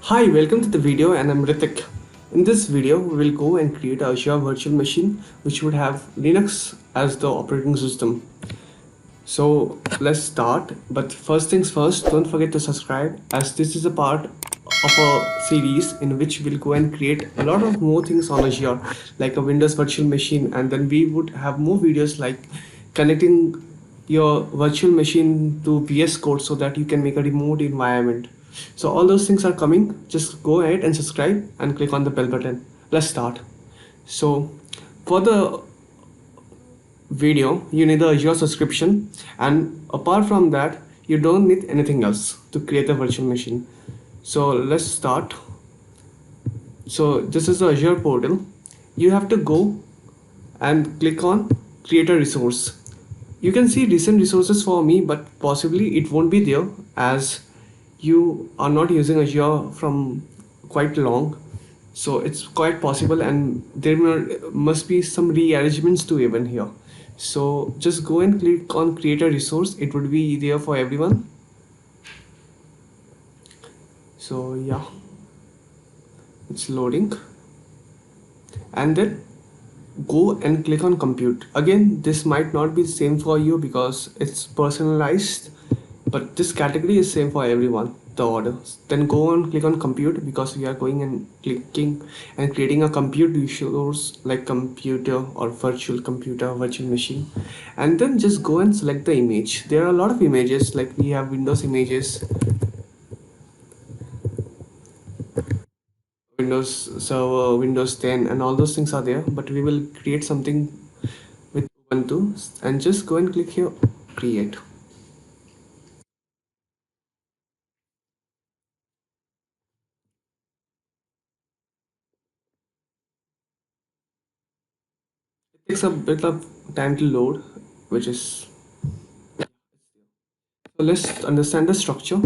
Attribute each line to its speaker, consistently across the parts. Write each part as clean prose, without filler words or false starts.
Speaker 1: Hi, welcome to the video and I'm Ritik. In this video, we will go and create a Azure virtual machine which would have Linux as the operating system. So let's start, but first things first, don't forget to subscribe as this is a part of a series in which we'll go and create a lot of more things on Azure like a Windows virtual machine, and then we would have more videos like connecting your virtual machine to VS Code so that you can make a remote environment. So all those things are coming. Just go ahead and subscribe and click on the bell button. Let's start. So for the video, you need the Azure subscription, and apart from that, you don't need anything else to create a virtual machine. So let's start. So this is the Azure portal. You have to go and click on create a resource. You can see recent resources for me, but possibly it won't be there as you are not using Azure from quite long. So it's quite possible, and there must be some rearrangements to even here. So just go and click on create a resource. It would be there for everyone. So yeah, it's loading, and then go and click on compute. Again, this might not be the same for you because it's personalized, but this category is same for everyone, the order. Then go and click on compute because we are going and clicking and creating a compute resource like computer or virtual computer, virtual machine. And then just go and select the image. There are a lot of images, like we have Windows images, Windows Server, Windows 10, and all those things are there, but we will create something with Ubuntu, and just go and click here, create. It takes a bit of time to load, which is, so let's understand the structure.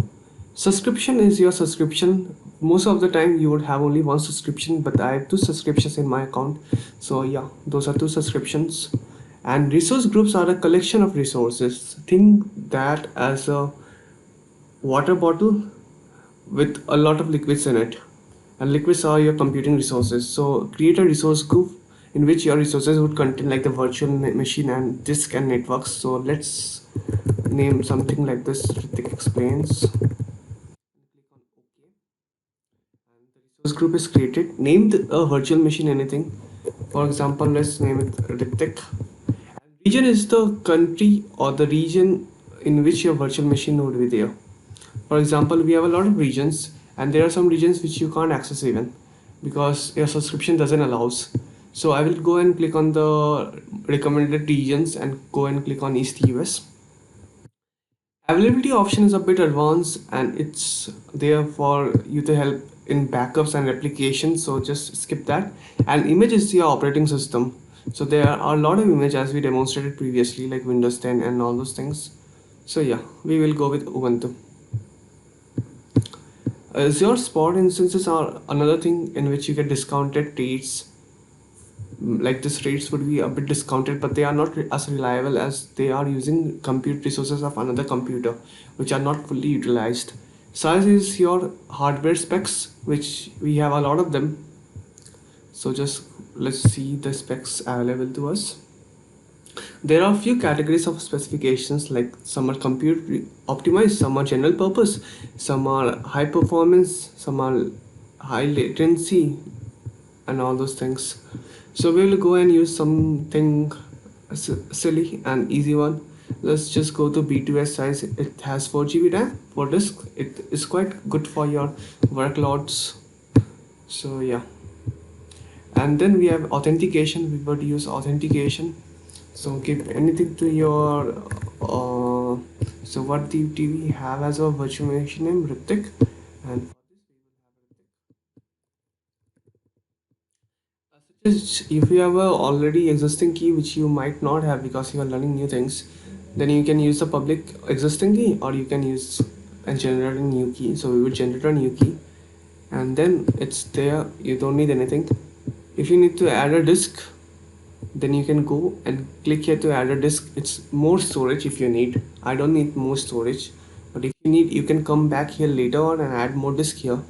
Speaker 1: Subscription is your subscription. Most of the time you would have only one subscription, but I have two subscriptions in my account. So yeah, those are two subscriptions. And resource groups are a collection of resources. Think that as a water bottle with a lot of liquids in it, and liquids are your computing resources. So create a resource group in which your resources would contain like the virtual machine and disk and networks. So let's name something like this, Ritik explains. Click on OK, and the resource group is created. Name a virtual machine anything. For example, let's name it Ritik. And region is the country or the region in which your virtual machine would be there. For example, we have a lot of regions, and there are some regions which you can't access even because your subscription doesn't allows. So I will go and click on the recommended regions and go and click on East US. Availability option is a bit advanced, and it's there for you to help in backups and replication, so just skip that. And image is your operating system, so there are a lot of images as we demonstrated previously like Windows 10 and all those things. So yeah, we will go with Ubuntu. Azure Spot instances are another thing in which you get discounted rates. Like this rates would be a bit discounted, but they are not as reliable as they are using compute resources of another computer which are not fully utilized. Size is your hardware specs, which we have a lot of them. So just let's see the specs available to us. There are a few categories of specifications, like some are compute optimized, some are general purpose, some are high performance, some are high latency, and all those things. So we will go and use something silly and easy one. Let's just go to B2S size. It has 4 GB RAM for disk. It is quite good for your workloads. So yeah, and then we have authentication. We would use authentication. So give anything to your so what do we have as a virtual machine name, Ritik, and if you have a already existing key which you might not have because you are learning new things, then you can use the public existing key, or you can use and generate a new key. So we will generate a new key, and then it's there. You don't need anything. If you need to add a disk, then you can go and click here to add a disk. It's more storage if you need. I don't need more storage, but if you need, you can come back here later on and add more disk here.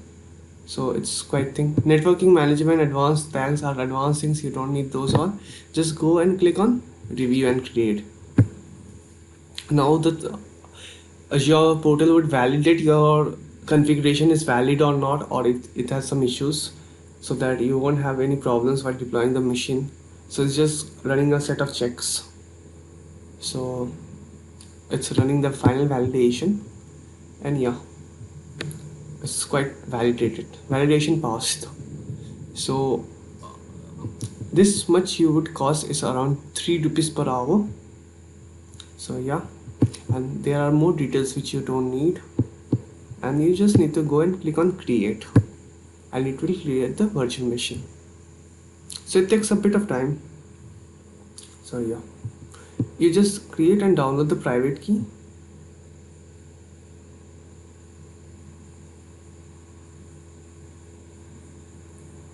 Speaker 1: So it's quite thing. Networking management advanced tags are advanced things, you don't need those all. Just go and click on review and create. Now the Azure portal would validate your configuration is valid or not, or it has some issues, so that you won't have any problems while deploying the machine. So it's just running a set of checks. So it's running the final validation, and yeah, it's quite validated. Validation passed. So this much you would cost is around 3 rupees per hour. So yeah, and there are more details which you don't need, and you just need to go and click on create, and it will create the virtual machine. So it takes a bit of time. So yeah, you just create and download the private key,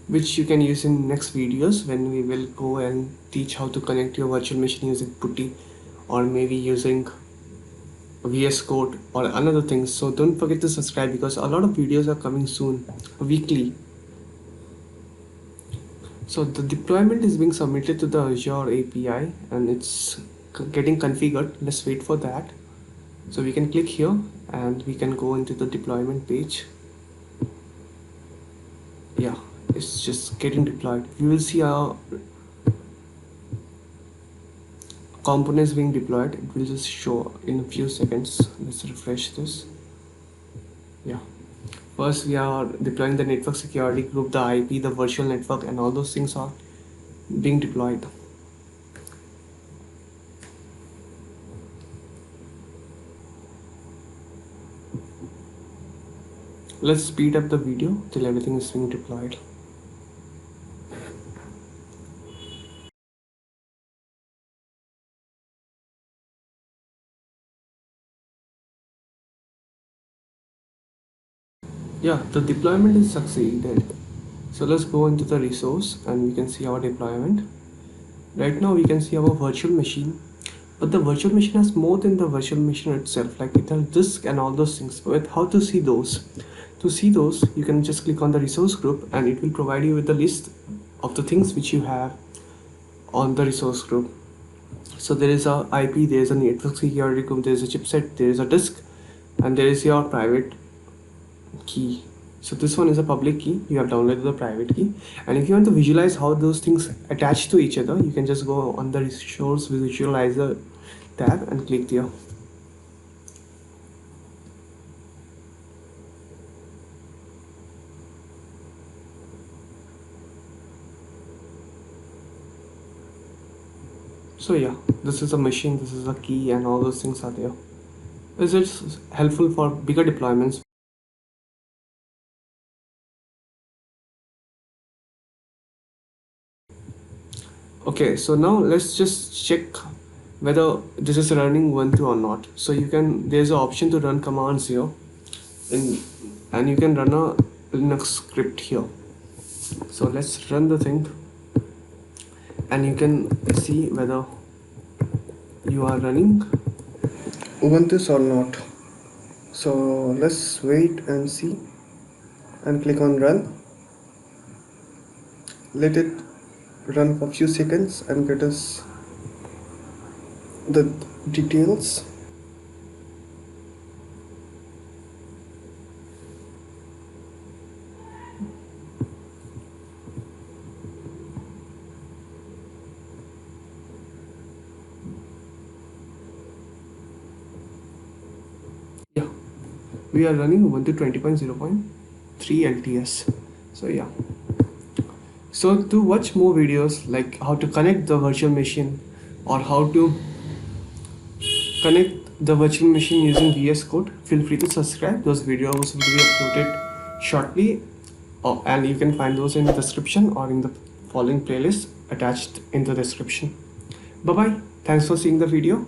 Speaker 1: which you can use in next videos when we will go and teach how to connect your virtual machine using PuTTY, or maybe using VS Code or another things. So don't forget to subscribe, because a lot of videos are coming soon, weekly. So the deployment is being submitted to the Azure API, and it's getting configured. Let's wait for that. So we can click here and we can go into the deployment page. Yeah, it's just getting deployed. We will see our components being deployed. It will just show in a few seconds. Let's refresh this. Yeah, first we are deploying the network security group, the IP, the virtual network, and all those things are being deployed. Let's speed up the video till everything is being deployed. Yeah, the deployment is succeeded. So let's go into the resource and we can see our deployment. Right now we can see our virtual machine, but the virtual machine has more than the virtual machine itself, like it has disk and all those things. But how to see those? To see those, you can just click on the resource group and it will provide you with the list of the things which you have on the resource group. So there is a IP, there is a network security group, there is a chipset, there is a disk, and there is your private key. So this one is a public key, you have downloaded the private key, and if you want to visualize how those things attach to each other, you can just go on the resource visualizer tab and click there. So yeah, this is a machine, this is a key, and all those things are there. Is it helpful for bigger deployments? Okay, so now let's just check whether this is running Ubuntu or not. So you can, there's an option to run commands here, and you can run a Linux script here. So let's run the thing, and you can see whether you are running Ubuntu or not. So let's wait and see, and click on run. Let it run for a few seconds and get us the details. Yeah, we are running Ubuntu 20.0.3 LTS. So yeah, so to watch more videos like how to connect the virtual machine, or how to connect the virtual machine using VS Code, feel free to subscribe. Those videos will be uploaded shortly, and you can find those in the description or in the following playlist attached in the description. Bye bye. Thanks for seeing the video.